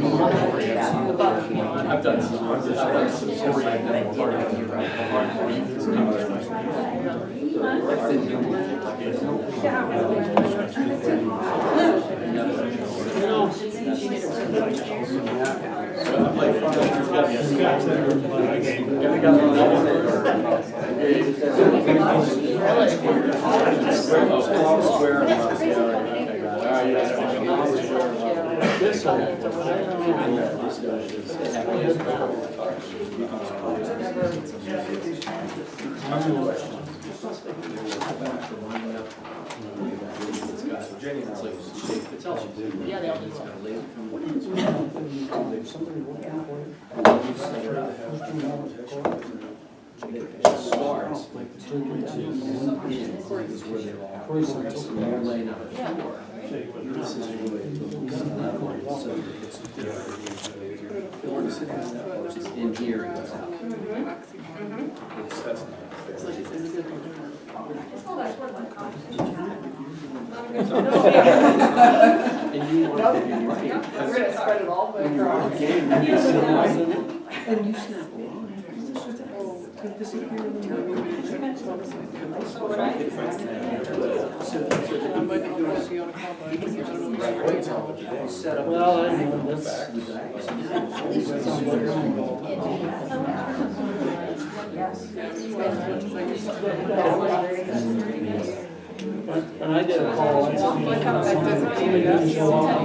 I've done some story I've been part of. Yeah, they all do. Starts like the two is where they're all laying out the floor. This is really so it's in here. That's and you want to be We're gonna spread it all the way across. And you snap a line. Well, I know that's. And I did a call. Somebody didn't show up.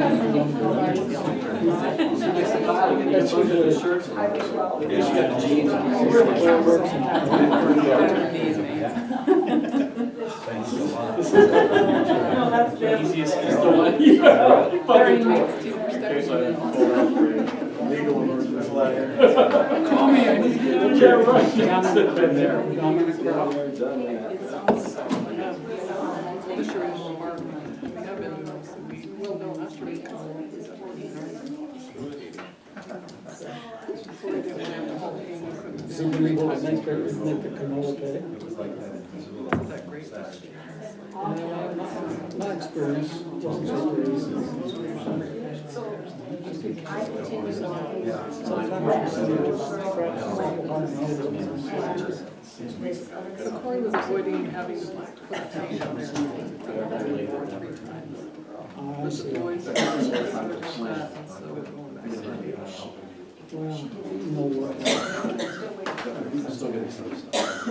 That's what the shirts. got the jeans on. No, that's the Easiest is the one. very nice too. Call me, I need to get out Yeah, right. Sit right there. Somebody will make the canola pay. My experience wasn't so great. So Corey was avoiding having to put a tank on there. I see. Boys are going to that, and so we're going back. Well, you know what? I'm still getting some stuff.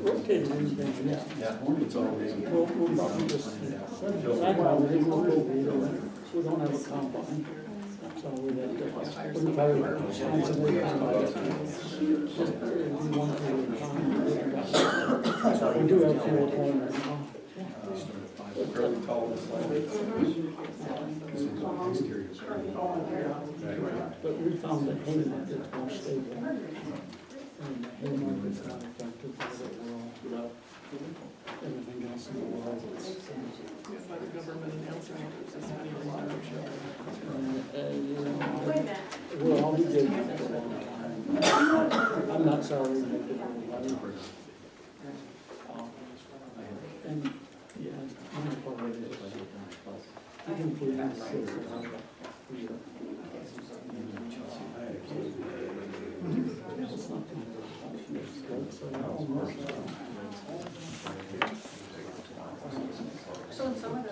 Rotating anything, yeah. Yeah, it's always. We'll probably just, we don't have a combine. So we have to, we probably constantly just one period of time. We do have 4 corners now. But we found that hay market's more stable. And the hay market's not affected by the world. Everything else in the world is. By the government announcing it was this many Well, all we did for a long time. I'm not sorry we did it. And, yeah, my part of it is, I can put in the system. It's not too much. So almost. So in some of the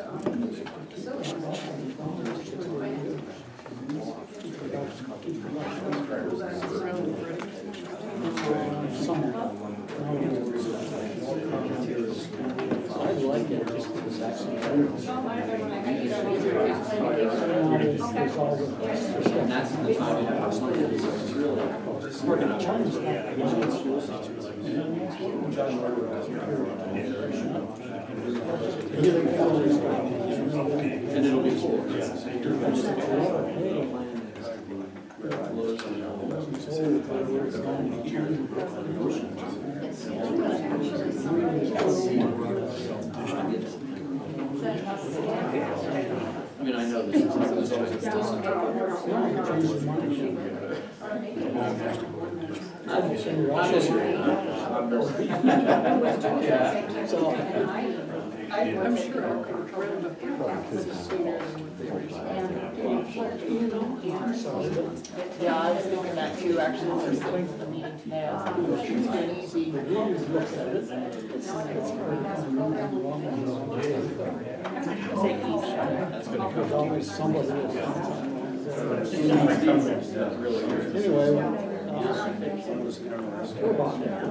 I like it just because it's actually. And that's the time you have to really working on China's. And it'll be cool. I mean, I know this is I'm sure our roundup was sooner than what they originally. Yeah, I was thinking that too, actually, when I was going to the meeting today, I was like, Tuesday, to see. There's always somebody else. Anyway, we're about there.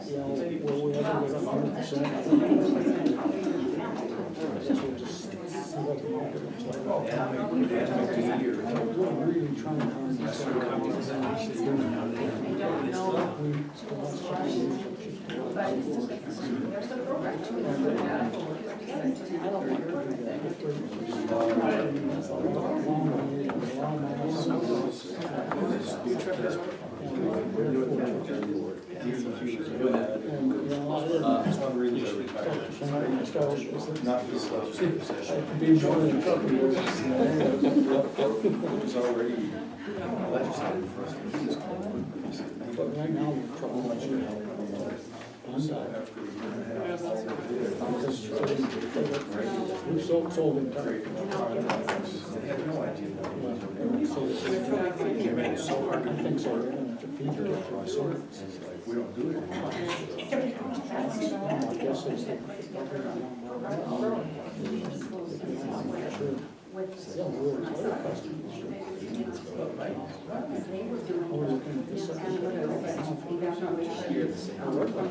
Yeah, well, we haven't got 100%. See what the market looks like. We're really trying to find but right now, we're trying to we sold them time. I think so. We don't do it. I guess it's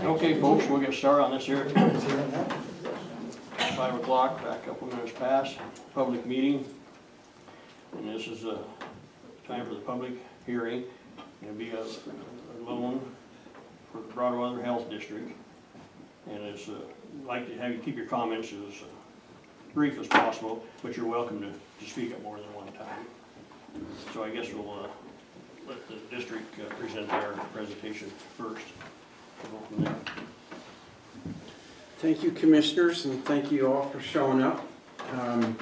Okay, folks, we'll get started on this here. 5 o'clock, back a couple minutes past, public meeting. And this is a time for the public hearing. It'll be a loan for the Broadwater Health District. And it's, like to have you keep your comments as brief as possible, but you're welcome to speak up more than one time. So I guess we'll let the district present their presentation first. We'll go from there. Thank you, commissioners, and thank you all for showing up. I'd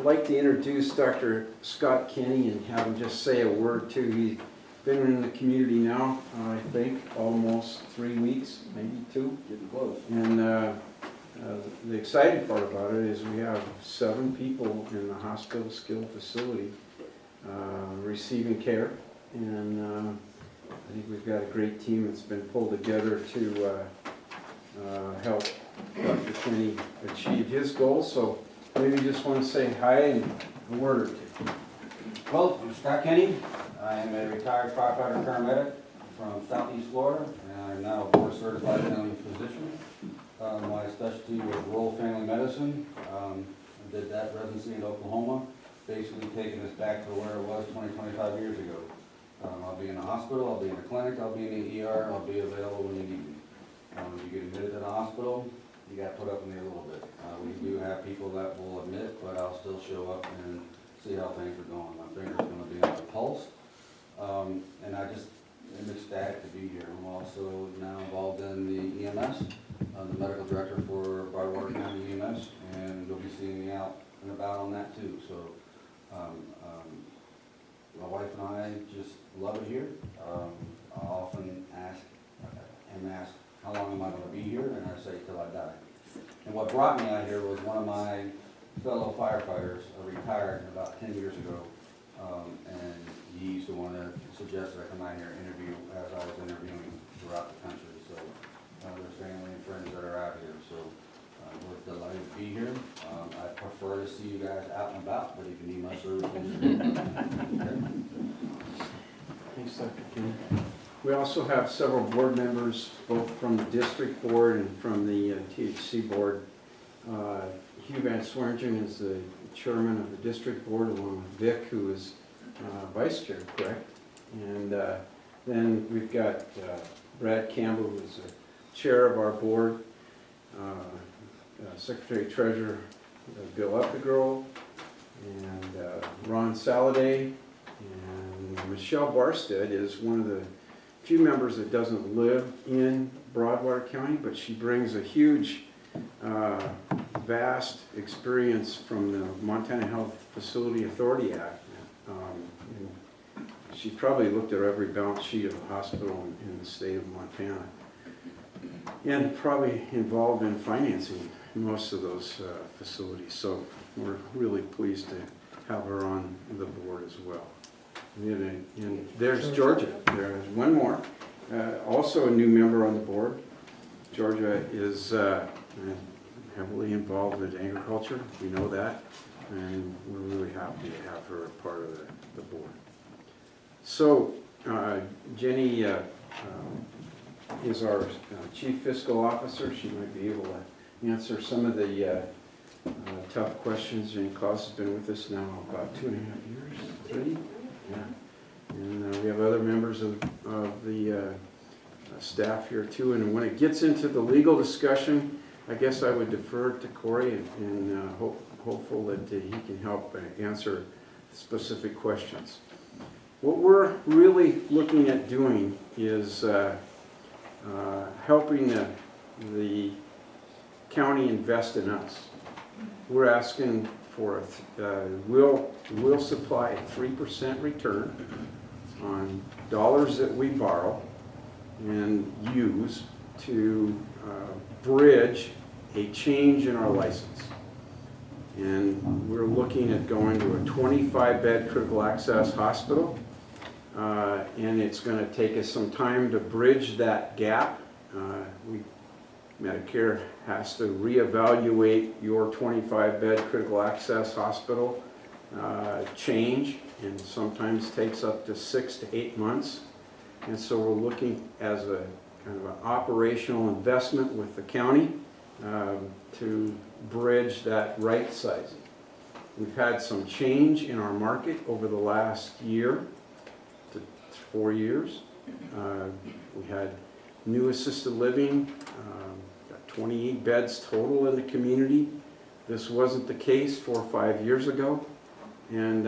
like to introduce Dr. Scott Kenny and have him just say a word or two. He's been in the community now, I think, almost 3 weeks, maybe 2. Getting close. And the exciting part about it is we have 7 people in the hospital skilled facility receiving care. And I think we've got a great team that's been pulled together to help Dr. Kenny achieve his goals. So maybe just want to say hi and a word or two. Well, I'm Scott Kenny. I am a retired firefighter paramedic from Southeast Florida, and I'm now a board certified family physician. My specialty was rural family medicine. I did that residency in Oklahoma, basically taking us back to where it was 20, 25 years ago. I'll be in the hospital, I'll be in the clinic, I'll be in the ER, I'll be available when you need me. If you get admitted to the hospital, you got to put up with me a little bit. We do have people that will admit, but I'll still show up and see how things are going. My finger's going to be on the pulse. And I just am ecstatic to be here. I'm also now involved in the EMS. I'm the medical director for Broadwater County EMS, and you'll be seeing me out and about on that too. So my wife and I just love it here. I often ask, how long am I going to be here? And I say, till I die. And what brought me out here was one of my fellow firefighters, retired about 10 years ago, and he's the one that suggested I come out here and interview as I was interviewing throughout the country. So there's family and friends that are out here. So we're delighted to be here. I prefer to see you guys out and about, but if you need my services. Thanks, Dr. Kenny. We also have several board members, both from the district board and from the THC board. Hugh Van Swearingen is the chairman of the district board, along with Vic, who is vice chair, correct? And then we've got Brad Campbell, who is the chair of our board, Secretary Treasurer Bill Updegrove, and Ron Saladay, and Michelle Barstead is one of the few members that doesn't live in Broadwater County, but she brings a huge, vast experience from the Montana Health Facility Authority Act. And she probably looked at every balance sheet of a hospital in the state of Montana. and probably involved in financing most of those facilities. So we're really pleased to have her on the board as well. And there's Georgia. There's one more, also a new member on the board. Georgia is heavily involved with agriculture. We know that, and we're really happy to have her a part of the board. So Jenny is our Chief Fiscal Officer. She might be able to answer some of the tough questions. Jenny Claus has been with us now about 2.5 years, 3? Yeah. And we have other members of the staff here too. And when it gets into the legal discussion, I guess I would defer to Corey and hopeful that he can help answer specific questions. What we're really looking at doing is helping the county invest in us. We're asking for we'll supply a 3% return on dollars that we borrow and use to bridge a change in our license. And we're looking at going to a 25-bed critical access hospital, and it's going to take us some time to bridge that gap. Medicare has to reevaluate your 25-bed critical access hospital change, and sometimes takes up to 6 to 8 months. And so we're looking as a kind of an operational investment with the county to bridge that right sizing. We've had some change in our market over the last year to 4 years. We had new assisted living, got 28 beds total in the community. This wasn't the case 4 or 5 years ago, and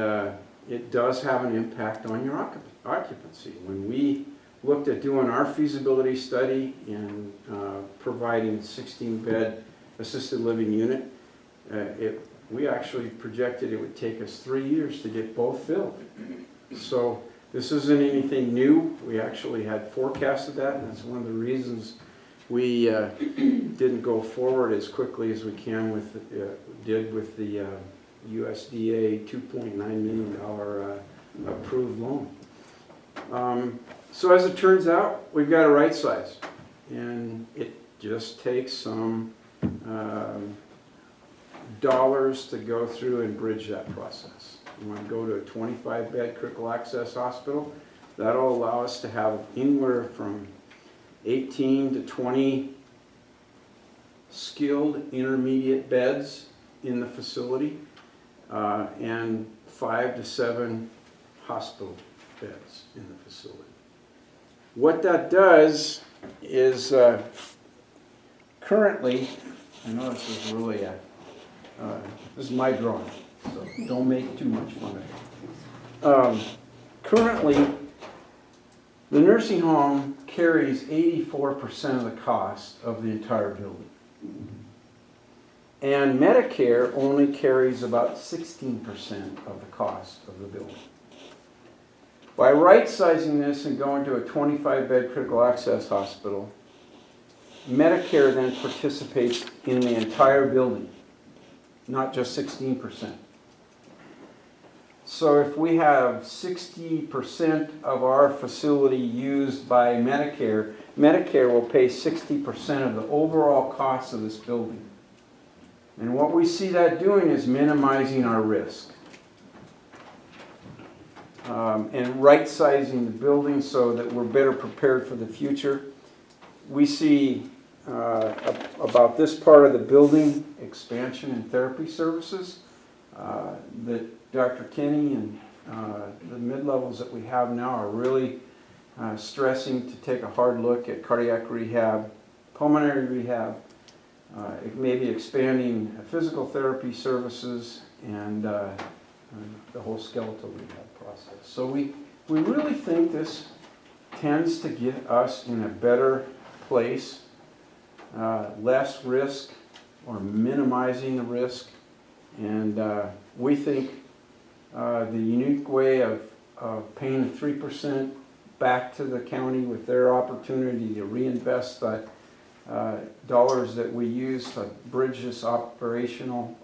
it does have an impact on your occupancy. When we looked at doing our feasibility study and providing 16-bed assisted living unit, we actually projected it would take us 3 years to get both filled. So this isn't anything new. We actually had forecasted that, and that's one of the reasons we didn't go forward as quickly as we did with the USDA $2.9 million approved loan. So as it turns out, we've got a right size, and it just takes some dollars to go through and bridge that process. We want to go to a 25-bed critical access hospital. That'll allow us to have anywhere from 18 to 20 skilled intermediate beds in the facility, and 5 to 7 hospital beds in the facility. What that does is currently, I know this is really this is my drawing, so don't make too much fun of it. Currently, the nursing home carries 84% of the cost of the entire building. And Medicare only carries about 16% of the cost of the building. By right-sizing this and going to a 25-bed critical access hospital, Medicare then participates in the entire building, not just 16%. So if we have 60% of our facility used by Medicare, Medicare will pay 60% of the overall cost of this building. And what we see that doing is minimizing our risk. And right-sizing the building so that we're better prepared for the future. We see about this part of the building, expansion and therapy services, that Dr. Kinney and the mid-levels that we have now are really stressing to take a hard look at cardiac rehab, pulmonary rehab, maybe expanding physical therapy services, and the whole skeletal rehab process. So we really think this tends to get us in a better place, less risk, or minimizing the risk. And we think the unique way of paying 3% back to the county with their opportunity to reinvest that dollars that we use to bridge this operational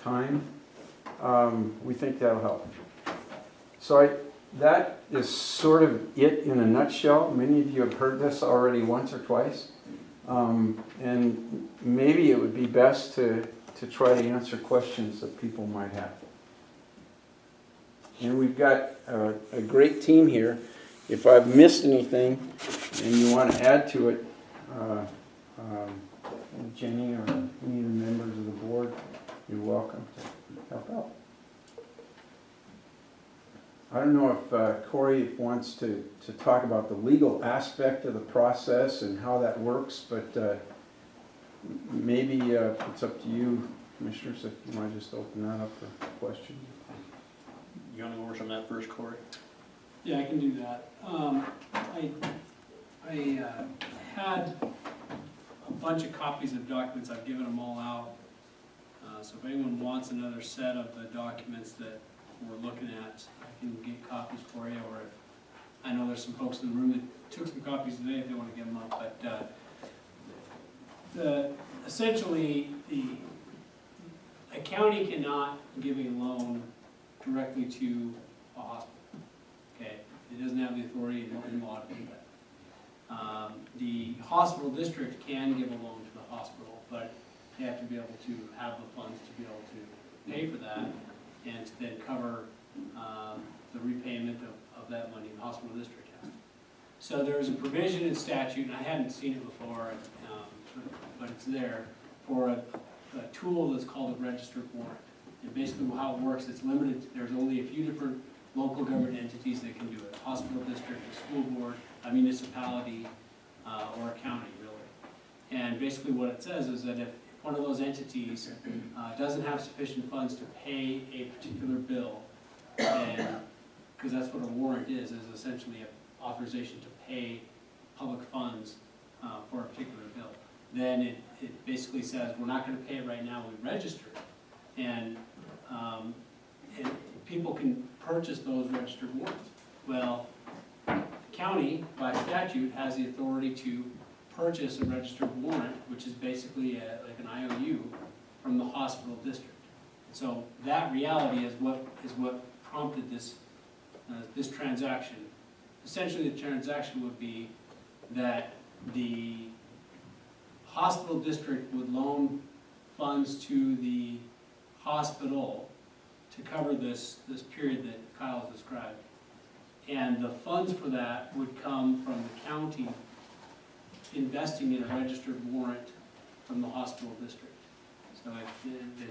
time. We think that'll help. So that is sort of it in a nutshell. Many of you have heard this already once or twice. And maybe it would be best to try to answer questions that people might have. And we've got a great team here. If I've missed anything and you want to add to it, Jenny or any of the members of the board, you're welcome to help out. I don't know if Corey wants to talk about the legal aspect of the process and how that works, but maybe it's up to you, commissioners, if you want to just open that up for questions. You want to go over some of that first, Corey? Yeah, I can do that. I had a bunch of copies of documents. I've given them all out. So if anyone wants another set of the documents that we're looking at, I can get copies for you. Or if, I know there's some folks in the room that took some copies today if they want to get them up. But essentially, a county cannot give a loan directly to a hospital. Okay, it doesn't have the authority in law to do that. The hospital district can give a loan to the hospital, but they have to be able to have the funds to be able to pay for that and to then cover the repayment of that money the hospital district has. So there is a provision in statute, and I hadn't seen it before, but it's there, for a tool that's called a registered warrant. And basically how it works, it's limited, there's only a few different local government entities that can do it. A hospital district, a school board, a municipality, or a county, really. And basically what it says is that if one of those entities doesn't have sufficient funds to pay a particular bill, because that's what a warrant is essentially an authorization to pay public funds for a particular bill, then it basically says, we're not going to pay it right now, we register it. And people can purchase those registered warrants. Well, the county, by statute, has the authority to purchase a registered warrant, which is basically like an IOU from the hospital district. So that reality is what prompted this transaction. Essentially, the transaction would be that the hospital district would loan funds to the hospital to cover this period that Kyle described. And the funds for that would come from the county investing in a registered warrant from the hospital district. So I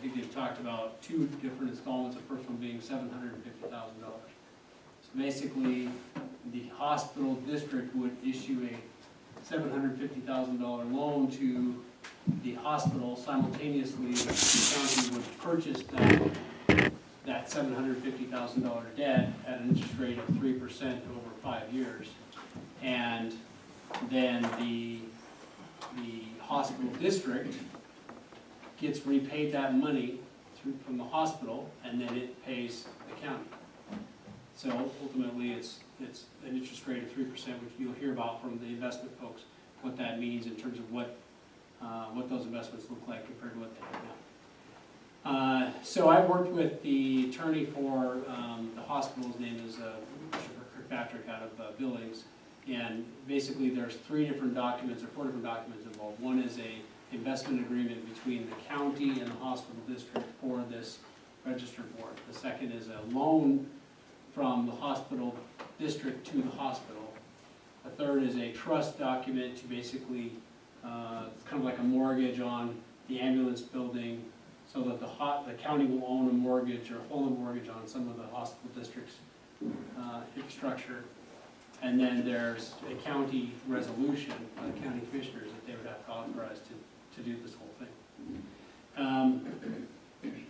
think they've talked about two different installments, the first one being $750,000. So basically, the hospital district would issue a $750,000 loan to the hospital. Simultaneously, the county would purchase that $750,000 debt at an interest rate of 3% over 5 years. And then the hospital district gets repaid that money from the hospital, and then it pays the county. So ultimately, it's an interest rate of 3%, which you'll hear about from the investment folks, what that means in terms of what those investments look like compared to what they have now. So I've worked with the attorney for the hospital. His name is Kirkpatrick out of Billings. And basically there's 3 different documents or 4 different documents involved. One is a investment agreement between the county and the hospital district for this registered warrant. The second is a loan from the hospital district to the hospital. A third is a trust document to basically, it's kind of like a mortgage on the ambulance building, so that the county will own a mortgage or hold a mortgage on some of the hospital district's infrastructure. And then there's a county resolution by the county commissioners that they would have to authorize to do this whole thing.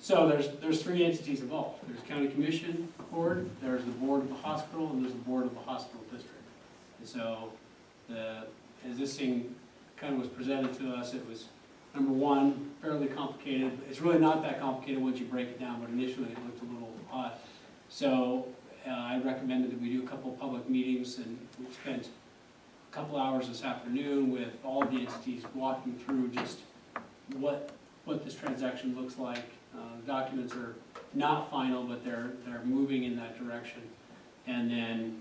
So there's 3 entities involved. There's county commission board, there's the board of the hospital, and there's the board of the hospital district. And so as this thing kind of was presented to us, it was, number one, fairly complicated. It's really not that complicated once you break it down, but initially it looked a little odd. So I recommended that we do a couple public meetings, and we spent a couple hours this afternoon with all the entities walking through just what this transaction looks like. Documents are not final, but they're moving in that direction. And then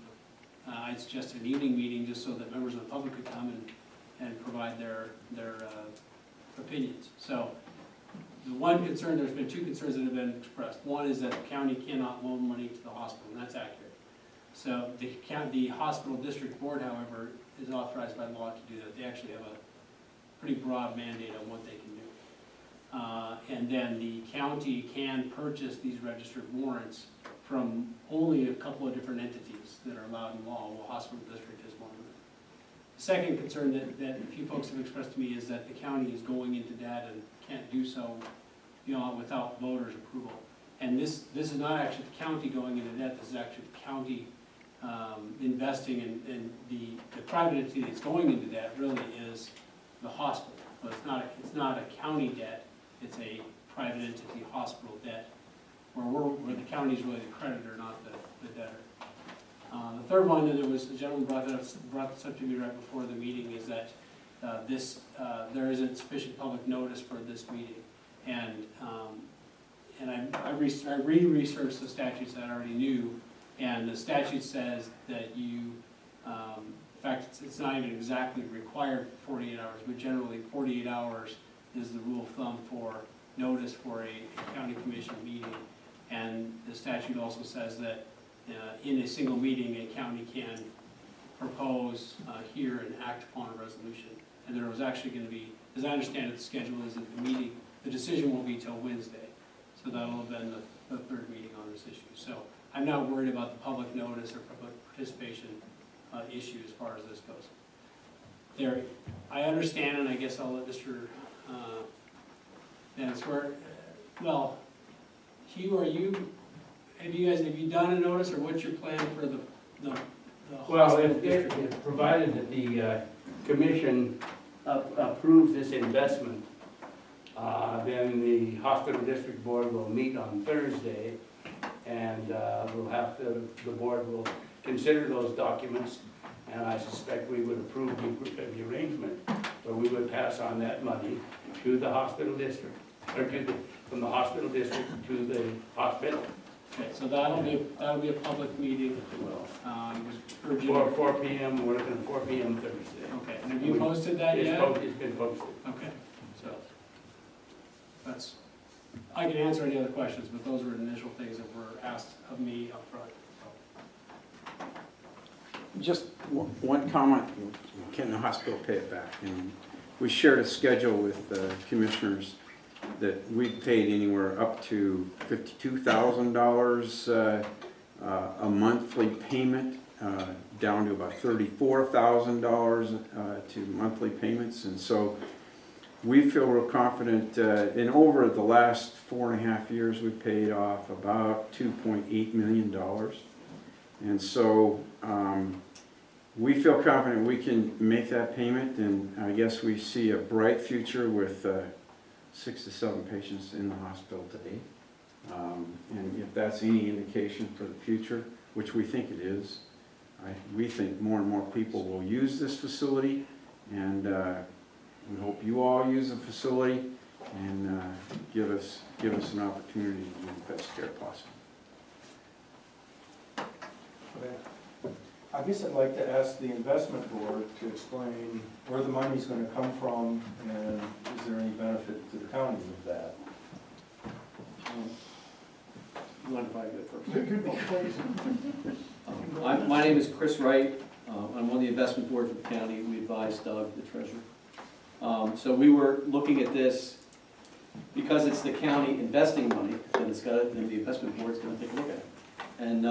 I suggested an evening meeting just so that members of the public could come and provide their opinions. So the one concern, there's been two concerns that have been expressed. One is that the county cannot loan money to the hospital, and that's accurate. So the hospital district board, however, is authorized by law to do that. They actually have a pretty broad mandate on what they can do. And then the county can purchase these registered warrants from only a couple of different entities that are allowed in law. Well, hospital district is one of them. The second concern that a few folks have expressed to me is that the county is going into debt and can't do so, without voters' approval. And this is not actually the county going into debt, this is actually the county investing in the private entity that's going into debt really is the hospital. But it's not a county debt, it's a private entity hospital debt, where the county is really the creditor, not the debtor. The third one, and a gentleman brought this up to me right before the meeting, is that there isn't sufficient public notice for this meeting. And I re-researched the statutes that I already knew, and the statute says that you, in fact, it's not even exactly required for 48 hours, but generally 48 hours is the rule of thumb for notice for a county commission meeting. And the statute also says that in a single meeting, a county can propose, hear, and act upon a resolution. And there was actually going to be, as I understand it, the schedule is that the decision won't be till Wednesday. So that'll have been the third meeting on this issue. So I'm not worried about the public notice or public participation issue as far as this goes. I understand, and I guess I'll let Mr. Swear. Well, Hugh, have you done a notice, or what's your plan for the Well, hospital if district? provided that the commission approves this investment, then the hospital district board will meet on Thursday, and the board will consider those documents, and I suspect we would approve the arrangement, but we would pass on that money to the hospital district, or from the hospital district to the hospital. Okay, so that'll be a public meeting. For 4 p.m., we're looking at 4 p.m. Thursday. Okay, and have you posted that yet? It's been posted. Okay, so I can answer any other questions, but those were initial things that were asked of me up front. Just one comment, can the hospital pay it back? And we shared a schedule with the commissioners that we paid anywhere up to $52,000 a monthly payment, down to about $34,000 to monthly payments. And so we feel real confident, and over the last 4.5 years, we paid off about $2.8 million. And so we feel confident we can make that payment, and I guess we see a bright future with 6 to 7 patients in the hospital today. And if that's any indication for the future, which we think it is, we think more and more people will use this facility, and we hope you all use the facility and give us an opportunity to give the best care possible. I guess I'd like to ask the investment board to explain where the money's going to come from, and is there any benefit to the county with that? You want to probably go first? My name is Chris Wright. I'm on the investment board for the county. We advise Doug, the treasurer. So we were looking at this because it's the county investing money, then the investment board's going to take a look at it. And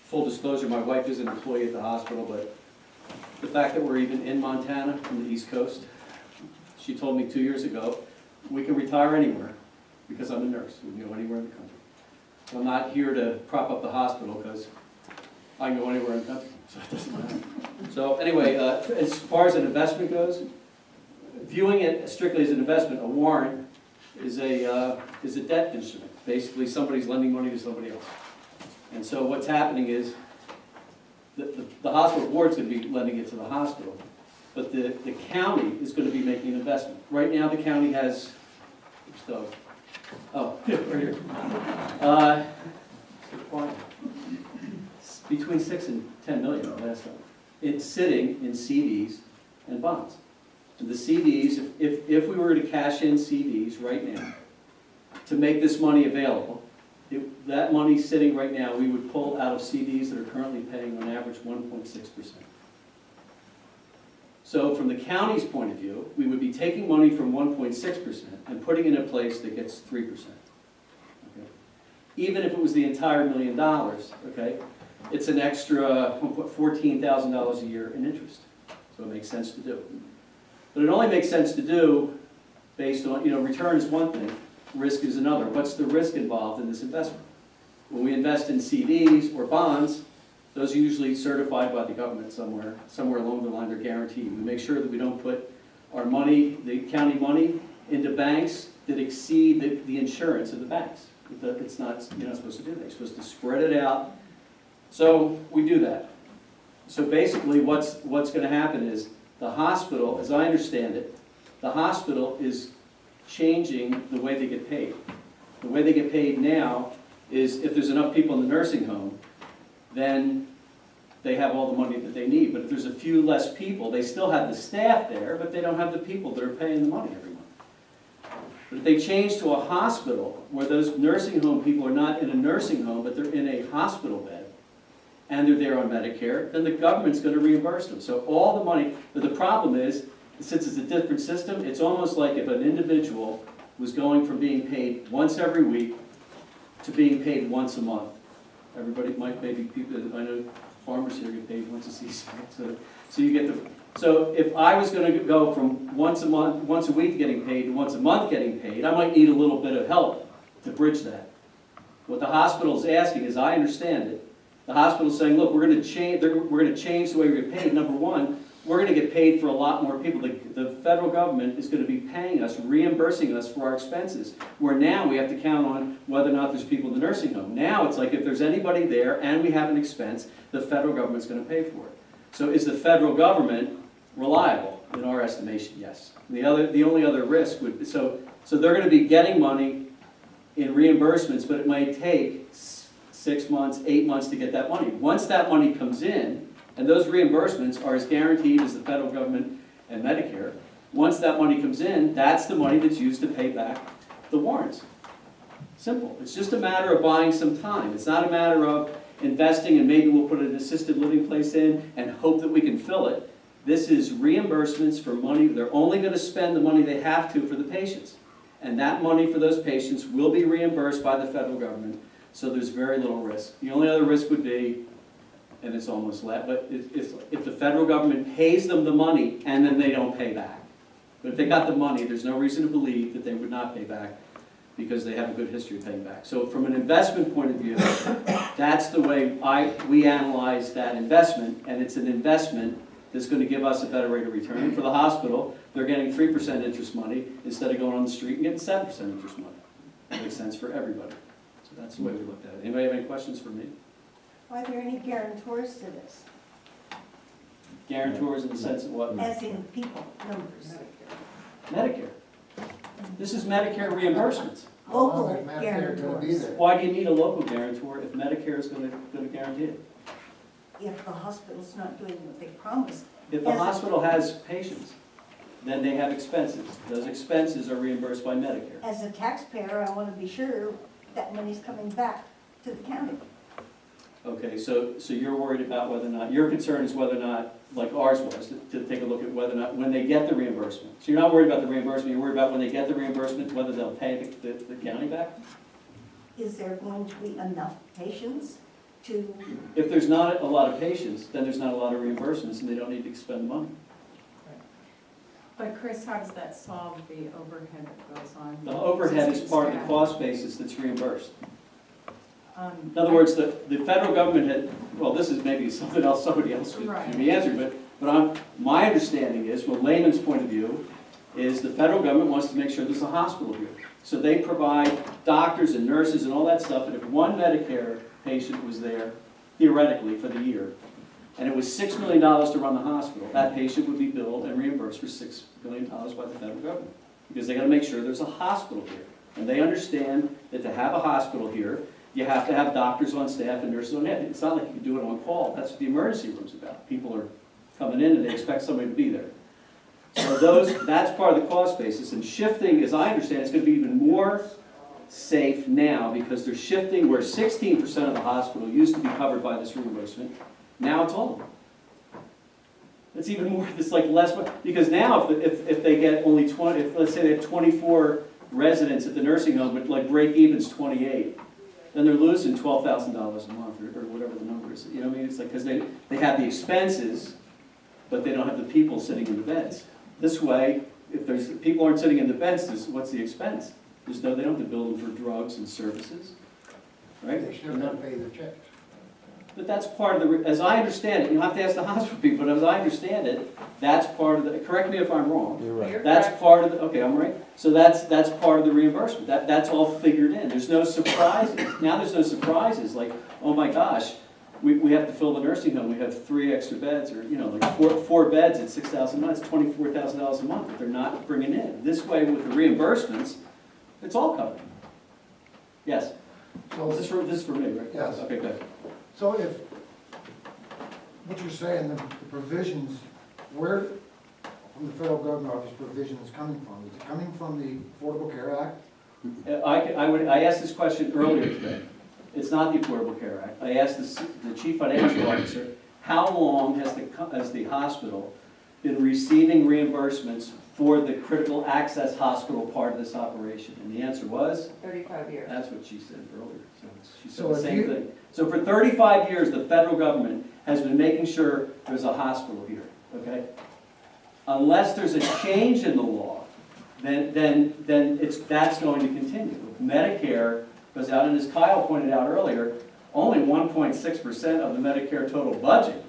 full disclosure, my wife is an employee at the hospital, but the fact that we're even in Montana from the East Coast, she told me 2 years ago, we can retire anywhere because I'm a nurse. We can go anywhere in the country. So I'm not here to prop up the hospital because I can go anywhere in the country, so it doesn't matter. So anyway, as far as an investment goes, viewing it strictly as an investment, a warrant is a debt instrument. Basically, somebody's lending money to somebody else. And so what's happening is the hospital board's going to be lending it to the hospital, but the county is gonna be making an investment. Right now, the county has, oh, right here. Between 6 and 10 million last time. It's sitting in CDs and bonds. And the CDs, if we were to cash in CDs right now to make this money available, that money sitting right now, we would pull out of CDs that are currently paying on average 1.6%. So from the county's point of view, we would be taking money from 1.6% and putting it in a place that gets 3%. Okay? Even if it was the entire $1 million, okay, it's an extra $14,000 a year in interest. So it makes sense to do. But it only makes sense to do based on, return is one thing, risk is another. What's the risk involved in this investment? When we invest in CDs or bonds, those are usually certified by the government somewhere along the line, they're guaranteed. We make sure that we don't put our money, the county money, into banks that exceed the insurance of the banks. It's not, you're not supposed to do that. You're supposed to spread it out. So we do that. So basically what's going to happen is the hospital, as I understand it, the hospital is changing the way they get paid. The way they get paid now is if there's enough people in the nursing home, then they have all the money that they need. But if there's a few less people, they still have the staff there, but they don't have the people that are paying the money every month. But if they change to a hospital where those nursing home people are not in a nursing home, but they're in a hospital bed, and they're there on Medicare, then the government's going to reimburse them. So all the money, but the problem is, since it's a different system, it's almost like if an individual was going from being paid once every week to being paid once a month. Everybody might, maybe people, I know farmers here get paid once a season. So you get so if I was going to go from once a week getting paid to once a month getting paid, I might need a little bit of help to bridge that. What the hospital is asking, as I understand it, the hospital is saying, look, we're going to change the way we get paid. Number one, we're going to get paid for a lot more people. The federal government is going to be paying us, reimbursing us for our expenses, where now we have to count on whether or not there's people in the nursing home. Now it's like if there's anybody there and we have an expense, the federal government's going to pay for it. So is the federal government reliable? In our estimation, yes. The only other risk would be, so they're going to be getting money in reimbursements, but it might take 6 months, 8 months to get that money. Once that money comes in, and those reimbursements are as guaranteed as the federal government and Medicare, once that money comes in, that's the money that's used to pay back the warrants. Simple. It's just a matter of buying some time. It's not a matter of investing and maybe we'll put an assisted living place in and hope that we can fill it. This is reimbursements for money. They're only going to spend the money they have to for the patients. And that money for those patients will be reimbursed by the federal government. So there's very little risk. The only other risk would be, and it's almost left, but if the federal government pays them the money and then they don't pay back. But if they got the money, there's no reason to believe that they would not pay back because they have a good history of paying back. So from an investment point of view, that's the way we analyze that investment, and it's an investment that's going to give us a better rate of return. For the hospital, they're getting 3% interest money instead of going on the street and getting 7% interest money. That makes sense for everybody. So that's the way we looked at it. Anybody have any questions for me? Are there any guarantors to this? Guarantors in the sense of what? As in people, numbers. Medicare. This is Medicare reimbursements. Local guarantors. Why do you need a local guarantor if Medicare is going to guarantee it? If the hospital's not doing what they promised. If the hospital has patients, then they have expenses. Those expenses are reimbursed by Medicare. As a taxpayer, I want to be sure that money's coming back to the county. Okay, so you're worried about whether or not, your concern is whether or not, like ours was, to take a look at whether or not, when they get the reimbursement. So you're not worried about the reimbursement, you're worried about when they get the reimbursement, whether they'll pay the county back? Is there going to be enough patients to? If there's not a lot of patients, then there's not a lot of reimbursements and they don't need to expend the money. But Chris, how does that solve the overhead that goes on? The overhead is part of the cost basis that's reimbursed. Um, In other words, the federal government had, well, this is maybe something else somebody else could Right. give me answer, but my understanding is, from a layman's point of view, is the federal government wants to make sure there's a hospital here. So they provide doctors and nurses and all that stuff, and if one Medicare patient was there, theoretically, for the year, and it was $6 million to run the hospital, that patient would be billed and reimbursed for $6 million by the federal government. Because they gotta make sure there's a hospital here. And they understand that to have a hospital here, you have to have doctors on staff and nurses on hand. It's not like you can do it on call. That's what the emergency room's about. People are coming in and they expect somebody to be there. So that's part of the cost basis. And shifting, as I understand, it's gonna be even more safe now because they're shifting where 16% of the hospital used to be covered by this reimbursement. Now it's all of them. It's even more, it's like less, because now if they get only 20, if let's say they have 24 residents at the nursing home, but like break even's 28, then they're losing $12,000 a month or whatever the number is. You know what I mean? It's like, because they have the expenses, but they don't have the people sitting in the beds. This way, if people aren't sitting in the beds, what's the expense? They don't have to bill them for drugs and services, right? They still don't pay the checks. But that's part of the, as I understand it, you'll have to ask the hospital people, but as I understand it, that's part of the, correct me if I'm wrong. You're right. That's part of the, okay, I'm right. So that's part of the reimbursement. That's all figured in. There's no surprises. Now there's no surprises, like, oh my gosh, we have to fill the nursing home, we have 3 extra beds, or, you know, like four beds at $6,000 a month, it's $24,000 a month that they're not bringing in. This way, with the reimbursements, it's all covered. Yes? So This is for me, right? Yes. Okay, good. So if, what you're saying, the provisions, where from the federal government are these provisions coming from? Is it coming from the Affordable Care Act? I asked this question earlier today. It's not the Affordable Care Act. I asked the chief financial officer, how long has the hospital been receiving reimbursements for the critical access hospital part of this operation? And the answer was? 35 years. That's what she said earlier. So she said So the if same you- thing. So for 35 years, the federal government has been making sure there's a hospital here, okay? Unless there's a change in the law, then that's going to continue. If Medicare goes out, and as Kyle pointed out earlier, only 1.6% of the Medicare total budget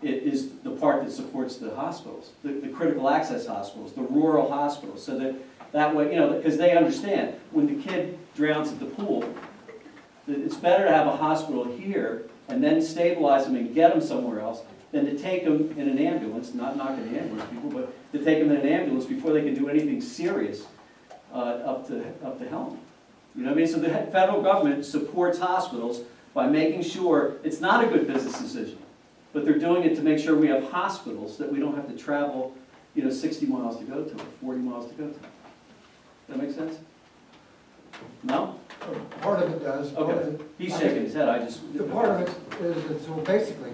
is the part that supports the hospitals, the critical access hospitals, the rural hospitals, so that way, you know, because they understand, when the kid drowns at the pool, it's better to have a hospital here and then stabilize them and get them somewhere else than to take them in an ambulance, not knocking the ambulance people, but to take them in an ambulance before they can do anything serious up to helm. You know what I mean? So the federal government supports hospitals by making sure it's not a good business decision, but they're doing it to make sure we have hospitals that we don't have to travel, you know, 60 miles to go to, or 40 miles to go to. That make sense? No? Part of it does. Part of Okay. it- He's shaking his head, I just. The part of it is that, so basically,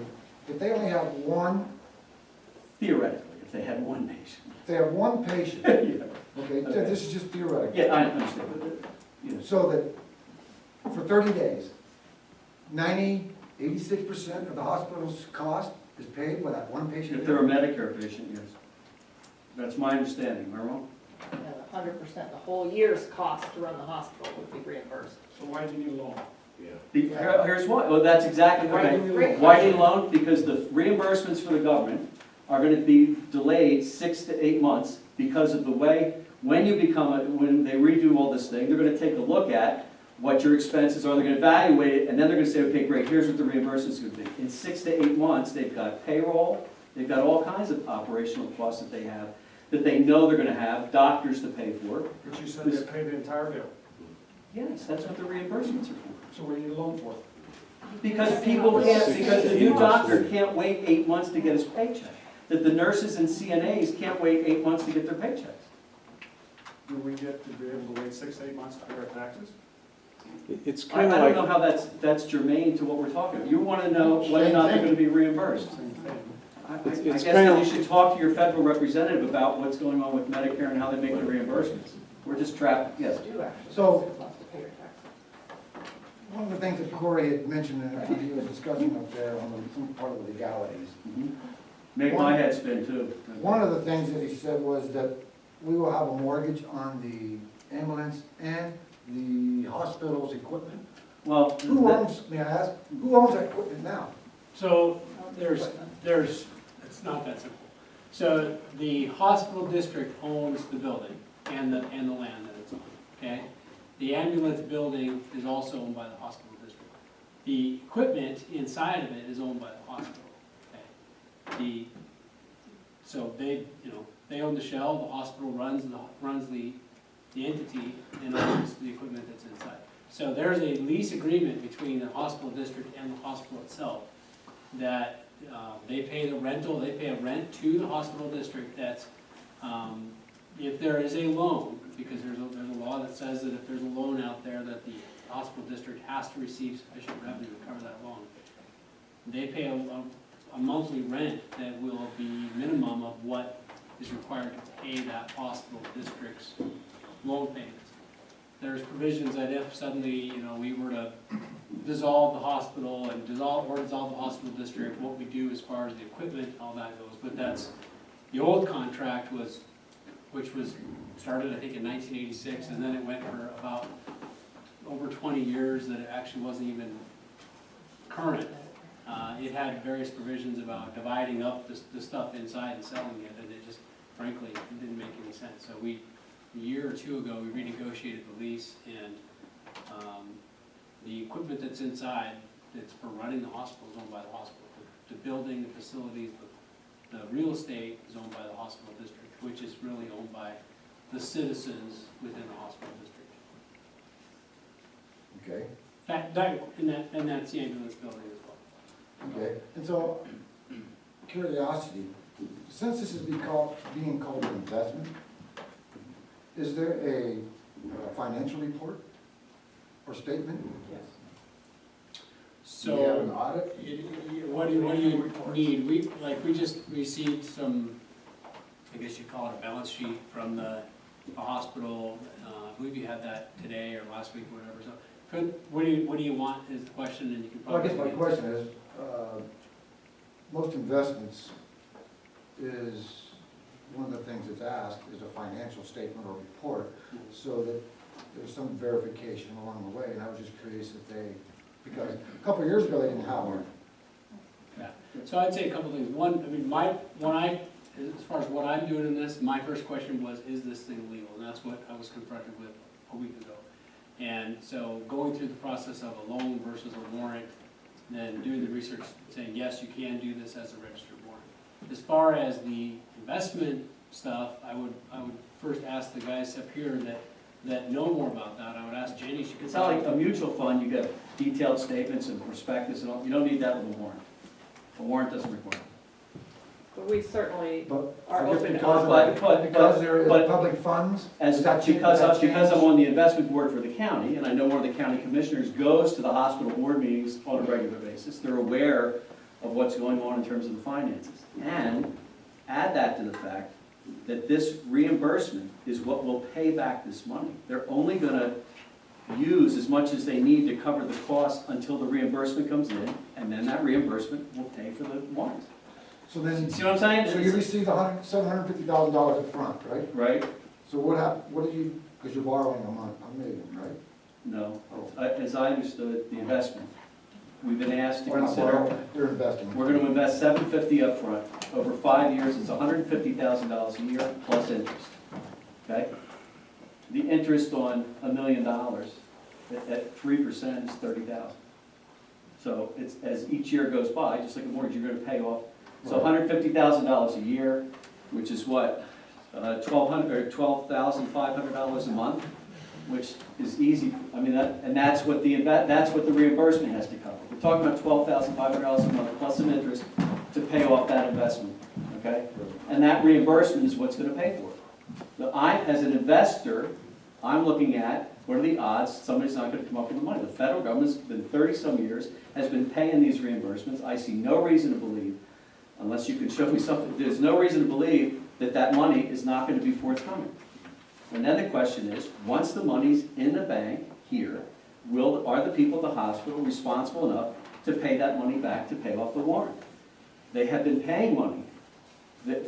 if they only have one, Theoretically, if they had one patient. if they have one patient, Yeah, okay, Okay. this is just theoretical. yeah, I understand, but, you know. So that for 30 days, 86% of the hospital's cost is paid with that one patient. If they're a Medicare patient, yes. That's my understanding, am I wrong? And 100%, the whole year's cost to run the hospital would be reimbursed. So why do you need a loan? Here's why, well, that's exactly, Why do you okay. need a loan? Why do you need a loan? Because the reimbursements for the government are gonna be delayed 6 to 8 months because of the way, when they redo all this thing, they're gonna take a look at what your expenses are, they're gonna evaluate it, and then they're gonna say, okay, great, here's what the reimbursement's gonna be. In 6 to 8 months, they've got payroll, they've got all kinds of operational costs that they have, that they know they're gonna have, doctors to pay for. But you said they pay the entire bill, Yes, that's what the reimbursements are for. so what do you need a loan for? Because people can't, because the new doctor can't wait 8 months to get his paycheck. That the nurses and CNAs can't wait 8 months to get their paychecks. Do we get to be able to wait 6 to 8 months to pay our taxes? It's I kind of don't like, know how that's germane to what we're talking about. You wanna know whether or not they're gonna be reimbursed. Same thing. I It's guess kinda- then you should talk to your federal representative about what's going on with Medicare and how they make the reimbursements. We're just trapped, yes. You actually So- supposed to pay your taxes. One of the things that Corey had mentioned, and he was discussing up there on some part of the legalities, Make my head spin too. one of the things that he said was that we will have a mortgage on the ambulance and the hospital's equipment. Well, Who owns, may I ask, who owns that equipment now? So there's, it's not that simple. So the hospital district owns the building and the land that it's on, okay? The ambulance building is also owned by the hospital district. The equipment inside of it is owned by the hospital, okay? So they, they own the shell, the hospital runs the entity and owns the equipment that's inside. So there's a lease agreement between the hospital district and the hospital itself that they pay the rental, they pay a rent to the hospital district that's, if there is a loan, because there's a law that says that if there's a loan out there that the hospital district has to receive sufficient revenue to cover that loan. They pay a monthly rent that will be minimum of what is required to pay that hospital district's loan payments. There's provisions that if suddenly, we were to dissolve the hospital and dissolve the hospital district, what we do as far as the equipment, all that goes. But that's, the old contract which was started, I think, in 1986, and then it went for about over 20 years that it actually wasn't even current. It had various provisions about dividing up the stuff inside and selling it, and it just, frankly, it didn't make any sense. So a year or two ago, we renegotiated the lease, and the equipment that's inside, that's for running the hospital, is owned by the hospital. The building, the facilities, the real estate is owned by the hospital district, which is really owned by the citizens within the hospital district. Okay, And that's the ambulance building as well. okay. And so, curiosity, since this is being called an investment, is there a financial report or statement? Yes. Do you have an So, audit? what do you need? We just received some, I guess you'd call it a balance sheet from the hospital. I believe you had that today or last week, or whatever. So, what do you want is the question, and you can Well, I probably. guess my question is, most investments is, one of the things that's asked is a financial statement or report, so that there's some verification along the way, and I was just curious if they, because a couple of years ago, they didn't have one. Yeah, so I'd say a couple things. One, I mean, as far as what I'm doing in this, my first question was, is this thing legal? And that's what I was confronted with a week ago. And so going through the process of a loan versus a warrant, then doing the research, saying, yes, you can do this as a registered warrant. As far as the investment stuff, I would first ask the guys up here that know more about that. I would ask Jenny. She could It's not like a mutual fund, you get detailed statements and prospectus and all, you don't need that with a warrant. A warrant doesn't require it. But we certainly But are I guess open to. because there is but- public funds? As, does that change- because does that I'm change? on the investment board for the county, and I know one of the county commissioners goes to the hospital board meetings on a regular basis, they're aware of what's going on in terms of the finances. And add that to the fact that this reimbursement is what will pay back this money. They're only gonna use as much as they need to cover the cost until the reimbursement comes in, and then that reimbursement will pay for the warrants. So then, See what I'm saying? so you receive $750,000 up front, right? Right? So what do you, because you're borrowing a million, right? No. As I understood the investment, we've been asked to Or not consider, borrowing, you're investing. we're gonna invest $750 up front. Over 5 years, it's $150,000 a year plus interest, okay? The interest on $1 million at 3% is $30,000. So it's, as each year goes by, just like a mortgage, you're gonna pay off. So $150,000 a year, which is what, $12,500 a month, which is easy. I mean, that's what the reimbursement has to cover. We're talking about $12,500 a month plus some interest to pay off that investment, okay? And that reimbursement is what's gonna pay for it. So as an investor, I'm looking at, what are the odds somebody's not gonna come up with the money? The federal government's been 30-some years, has been paying these reimbursements. I see no reason to believe, unless you can show me something, there's no reason to believe that money is not gonna be forthcoming. And then the question is, once the money's in the bank here, are the people at the hospital responsible enough to pay that money back to pay off the warrant? They have been paying money